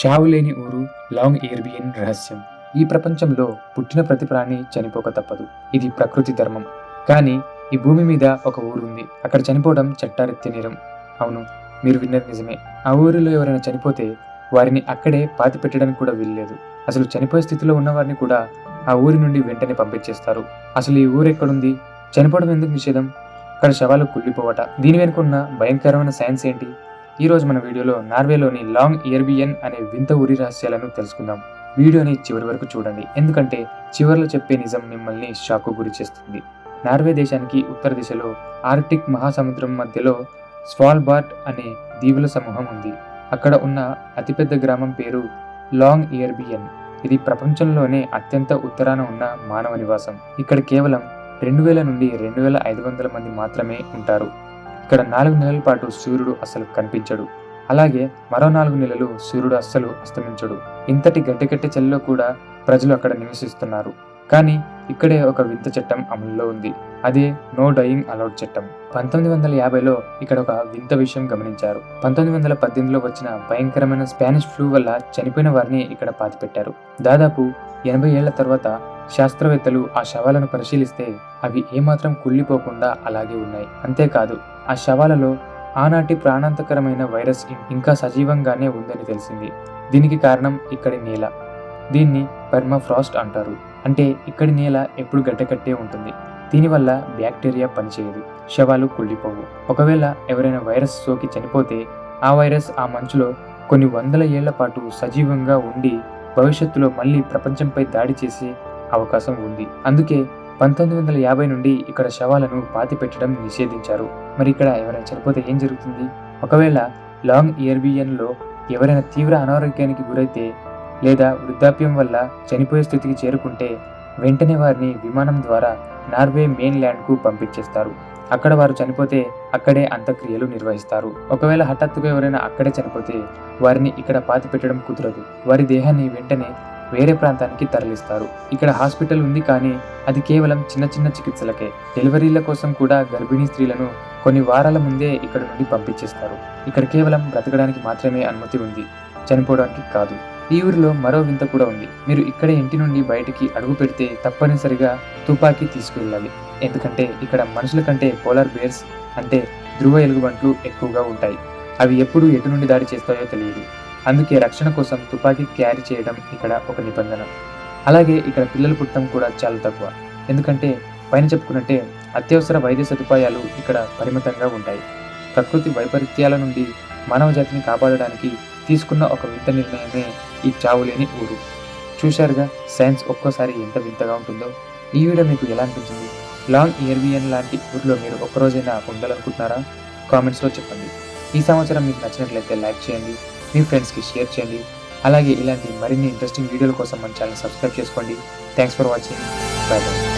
చావులేని ఊరు లాంగ్ ఎయిర్బియన్ రహస్యం. ఈ ప్రపంచంలో పుట్టిన ప్రతి ప్రాణి చనిపోక తప్పదు. ఇది ప్రకృతి ధర్మం. కానీ ఈ భూమి మీద ఒక ఊరుంది. అక్కడ చనిపోవడం చట్టారీత్యా నేరం. అవును, మీరు విన్నది నిజమే. ఆ ఊరిలో ఎవరైనా చనిపోతే వారిని అక్కడే పాతి పెట్టడానికి కూడా వీల్లేదు. అసలు చనిపోయే స్థితిలో ఉన్న వారిని కూడా ఆ ఊరి నుండి వెంటనే పంపించేస్తారు. అసలు ఈ ఊరు ఎక్కడుంది? చనిపోవడం ఎందుకు నిషేధం? అక్కడ శవాలు కుళ్ళిపోవట. దీని వెనుకున్న భయంకరమైన సైన్స్ ఏంటి? ఈ రోజు మన వీడియోలో నార్వేలోని లాంగ్ ఎయిర్బియన్ అనే వింత ఊరి రహస్యాలను తెలుసుకుందాం. వీడియోని చివరి వరకు చూడండి, ఎందుకంటే చివరిలో చెప్పే నిజం మిమ్మల్ని షాక్ గురి చేస్తుంది. నార్వే దేశానికి ఉత్తర దిశలో ఆర్కిటిక్ మహాసముద్రం మధ్యలో స్వాల్బార్డ్ అనే దీవుల సమూహం ఉంది. అక్కడ ఉన్న అతిపెద్ద గ్రామం పేరు లాంగ్ ఎయిర్బియన్. ఇది ప్రపంచంలోనే అత్యంత ఉత్తరాన ఉన్న మానవ నివాసం. ఇక్కడ కేవలం 2000 నుండి 2500 మంది మాత్రమే ఉంటారు. ఇక్కడ 4 నెలల పాటు సూర్యుడు అస్సలు కనిపించడు. అలాగే మరో 4 నెలలు సూర్యుడు అస్సలు అస్తమించడు. ఇంతటి గడ్డకట్టె చలిలో కూడా ప్రజలు అక్కడ నివసిస్తున్నారు. కానీ ఇక్కడే ఒక వింత చట్టం అమలులో ఉంది. అదే నో డయింగ్ అలౌడ్ చట్టం. 1950లో ఇక్కడ ఒక వింత విషయం గమనించారు. 1918లో వచ్చిన భయంకరమైన స్పానిష్ ఫ్లూ వల్ల చనిపోయిన వారిని ఇక్కడ పాతిపెట్టారు. దాదాపు 80 ఏళ్ల తర్వాత శాస్త్రవేత్తలు ఆ శవాలను పరిశీలిస్తే అవి ఏమాత్రం కుళ్ళిపోకుండా అలాగే ఉన్నాయి. అంతేకాదు, ఆ శవాలలో ఆనాటి ప్రాణాంతకరమైన వైరస్ ఇంకా సజీవంగానే ఉందని తెలిసింది. దీనికి కారణం ఇక్కడి నేల. దీన్ని పెర్మాఫ్రాస్ట్ అంటారు. అంటే ఇక్కడి నేల ఎప్పుడు గడ్డకట్టే ఉంటుంది. దీనివల్ల బ్యాక్టీరియా పనిచేయదు, శవాలు కుళ్ళిపోవు. ఒకవేళ ఎవరైనా వైరస్ సోకి చనిపోతే ఆ వైరస్ ఆ మంచులో కొన్ని వందల ఏళ్ల పాటు సజీవంగా ఉండి భవిష్యత్తులో మళ్ళీ ప్రపంచంపై దాడి చేసే అవకాశం ఉంది. అందుకే 1950 నుండి ఇక్కడ శవాలను పాతి పెట్టడం నిషేధించారు. మరి ఇక్కడ ఎవరైనా చనిపోతే ఏం జరుగుతుంది? ఒకవేళ లాంగ్ ఎయిర్బియన్లో ఎవరైనా తీవ్ర అనారోగ్యానికి గురైతే లేదా వృద్ధాప్యం వల్ల చనిపోయే స్థితికి చేరుకుంటే వెంటనే వారిని విమానం ద్వారా నార్వే మెయిన్ ల్యాండ్కు పంపించేస్తారు. అక్కడ వారు చనిపోతే అక్కడే అంత్యక్రియలు నిర్వహిస్తారు. ఒకవేళ హఠాత్తుగా ఎవరైనా అక్కడే చనిపోతే వారిని ఇక్కడ పాతి పెట్టడం కుదరదు. వారి దేహాన్ని వెంటనే వేరే ప్రాంతానికి తరలిస్తారు. ఇక్కడ హాస్పిటల్ ఉంది, కానీ అది కేవలం చిన్న చిన్న చికిత్సలకే. డెలివరీల కోసం కూడా గర్భిణీ స్త్రీలను కొన్ని వారాల ముందే ఇక్కడ నుండి పంపించేస్తారు. ఇక్కడ కేవలం బ్రతకడానికి మాత్రమే అనుమతి ఉంది, చనిపోవడానికి కాదు. ఈ ఊరిలో మరో వింత కూడా ఉంది. మీరు ఇక్కడే ఇంటి నుండి బయటికి అడుగు పెడితే తప్పనిసరిగా తుపాకీ తీసుకువెళ్ళాలి. ఎందుకంటే ఇక్కడ మనుషుల కంటే పోలార్ బేర్స్ అంటే ధ్రువ ఎలుగుబంట్లు ఎక్కువగా ఉంటాయి. అవి ఎప్పుడు ఎటు నుండి దాడి చేస్తాయో తెలియదు. అందుకే రక్షణ కోసం తుపాకీ క్యారీ చేయడం ఇక్కడ ఒక నిబంధన. అలాగే ఇక్కడ పిల్లలు పుట్టడం కూడా చాలా తక్కువ. ఎందుకంటే పైన చెప్పుకున్నట్టే అత్యవసర వైద్య సదుపాయాలు ఇక్కడ పరిమితంగా ఉంటాయి. ప్రకృతి వైపరీత్యాల నుండి మానవ జాతిని కాపాడడానికి తీసుకున్న ఒక వింత నిర్ణయమే ఈ చావులేని ఊరు. చూశారుగా, సైన్స్ ఒక్కోసారి ఎంత వింతగా ఉంటుందో. ఈ వీడియో మీకు ఎలా అనిపించింది? లాంగ్ ఎయిర్బియన్ లాంటి ఊరిలో మీరు ఒక్కరోజైనా ఉండాలనుకుంటున్నారా? కామెంట్స్లో చెప్పండి. ఈ సమాచారం మీకు నచ్చినట్లయితే లైక్ చేయండి, మీ ఫ్రెండ్స్కి షేర్ చేయండి. అలాగే ఇలాంటి మరిన్ని ఇంట్రెస్టింగ్ వీడియోల కోసం మన ఛానల్ సబ్స్క్రైబ్ చేసుకోండి. Thanks for watching. By by.